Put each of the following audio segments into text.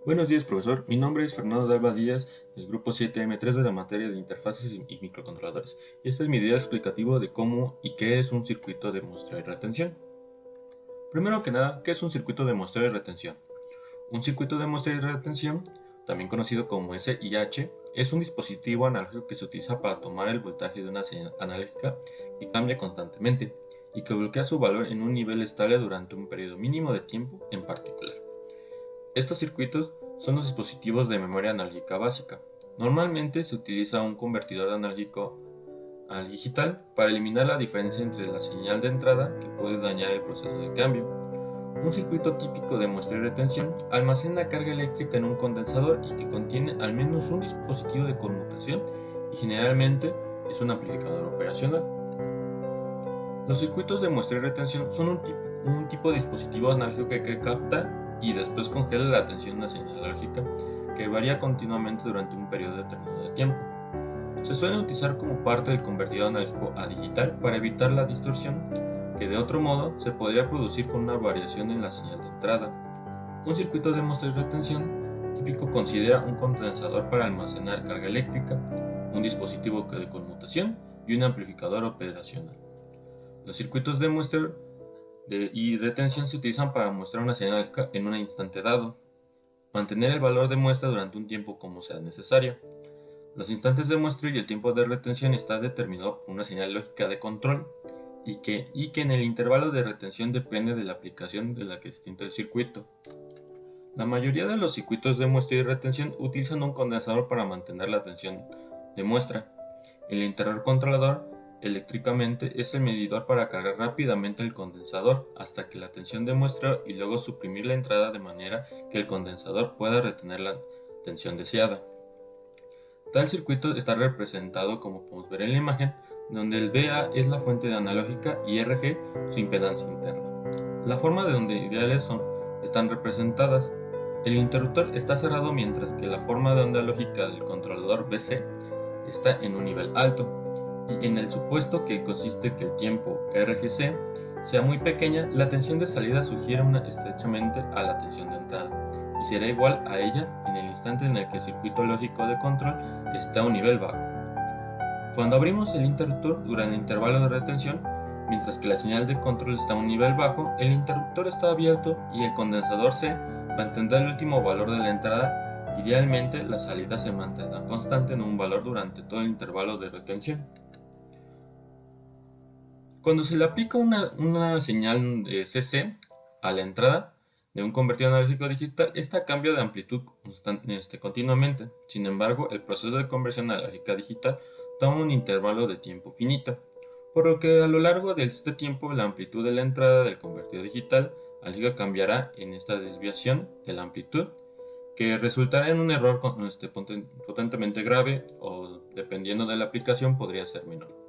Buenos días, profesor. Mi nombre es Fernando de Alba Díaz, del grupo 7M3 de la materia de interfaces y microcontroladores. Y este es mi video explicativo de cómo y qué es un circuito de muestra y retención. Primero que nada, ¿qué es un circuito de muestra y retención? Un circuito de muestra y retención, también conocido como SIH, es un dispositivo analógico que se utiliza para tomar el voltaje de una señal analógica que cambia constantemente y que bloquea su valor en un nivel estable durante un periodo mínimo de tiempo en particular. Estos circuitos son los dispositivos de memoria analógica básica. Normalmente se utiliza un convertidor analógico al digital para eliminar la diferencia entre la señal de entrada que puede dañar el proceso de cambio. Un circuito típico de muestra y retención almacena carga eléctrica en un condensador y que contiene al menos un dispositivo de conmutación y generalmente es un amplificador operacional. Los circuitos de muestra y retención son un tipo de dispositivo analógico que capta y después congela la tensión de una señal analógica que varía continuamente durante un periodo determinado de tiempo. Se suelen utilizar como parte del convertidor analógico a digital para evitar la distorsión que de otro modo se podría producir con una variación en la señal de entrada. Un circuito de muestra y retención típico considera un condensador para almacenar carga eléctrica, un dispositivo de conmutación y un amplificador operacional. Los circuitos de muestra y retención se utilizan para mostrar una señal analógica en un instante dado, mantener el valor de muestra durante un tiempo como sea necesario. Los instantes de muestra y el tiempo de retención está determinado por una señal lógica de control y que en el intervalo de retención depende de la aplicación de la que distinta el circuito. La mayoría de los circuitos de muestra y retención utilizan un condensador para mantener la tensión de muestra. El interruptor controlador eléctricamente es el medidor para cargar rápidamente el condensador hasta que la tensión de muestra y luego suprimir la entrada de manera que el condensador pueda retener la tensión deseada. Tal circuito está representado como podemos ver en la imagen, donde el VA es la fuente analógica y RG su impedancia interna. La forma de donde ideales están representadas. El interruptor está cerrado mientras que la forma de onda lógica del controlador BC está en un nivel alto. Y en el supuesto que consiste que el tiempo RGC sea muy pequeña, la tensión de salida sugiere estrechamente a la tensión de entrada y será igual a ella en el instante en el que el circuito lógico de control está a un nivel bajo. Cuando abrimos el interruptor durante el intervalo de retención, mientras que la señal de control está a un nivel bajo, el interruptor está abierto y el condensador C mantendrá el último valor de la entrada. Idealmente, la salida se mantendrá constante en un valor durante todo el intervalo de retención. Cuando se le aplica una señal de CC a la entrada de un convertidor analógico a digital, esta cambia de amplitud continuamente. Sin embargo, el proceso de conversión analógica a digital toma un intervalo de tiempo finito, por lo que a lo largo de este tiempo la amplitud de la entrada del convertidor digital analógico cambiará en esta desviación de la amplitud, que resultará en un error potentemente grave o, dependiendo de la aplicación, podría ser menor.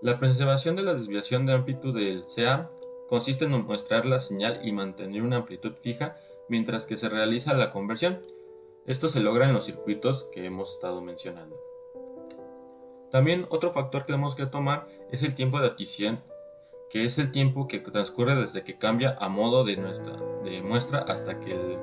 La preservación de la desviación de amplitud del CA consiste en muestrar la señal y mantener una amplitud fija mientras que se realiza la conversión. Esto se logra en los circuitos que hemos estado mencionando. También otro factor que tenemos que tomar es el tiempo de adquisición, que es el tiempo que transcurre desde que cambia a modo de muestra hasta que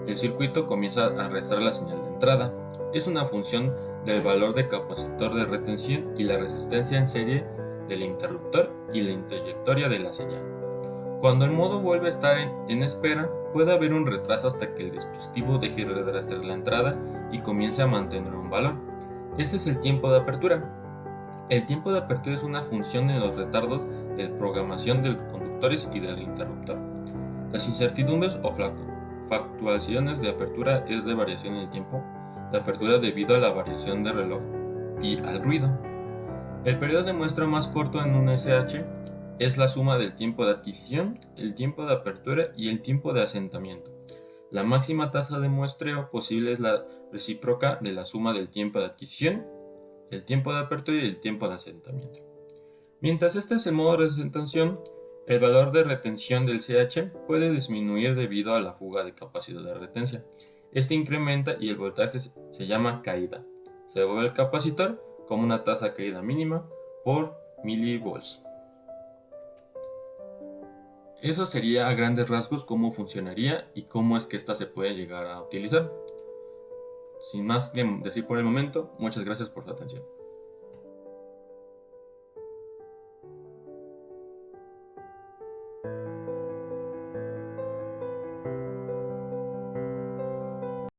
el circuito comienza a restar la señal de entrada. Es una función del valor de capacitor de retención y la resistencia en serie del interruptor y la trayectoria de la señal. Cuando el modo vuelve a estar en espera, puede haber un retraso hasta que el dispositivo deje de rastrear la entrada y comience a mantener un valor. Este es el tiempo de apertura. El tiempo de apertura es una función de los retardos de programación de los conductores y del interruptor. Las incertidumbres o fluctuaciones de apertura es de variación en el tiempo de apertura debido a la variación de reloj y al ruido. El periodo de muestra más corto en un SH es la suma del tiempo de adquisición, el tiempo de apertura y el tiempo de asentamiento. La máxima tasa de muestreo posible es la recíproca de la suma del tiempo de adquisición, el tiempo de apertura y el tiempo de asentamiento. Mientras este es el modo de representación, el valor de retención del CH puede disminuir debido a la fuga de capacidad de retencia. Este incrementa y el voltaje se llama caída. Se devuelve el capacitor como una tasa de caída mínima por milivolts. Eso sería a grandes rasgos cómo funcionaría y cómo es que esta se puede llegar a utilizar. Sin más que decir por el momento, muchas gracias por su atención.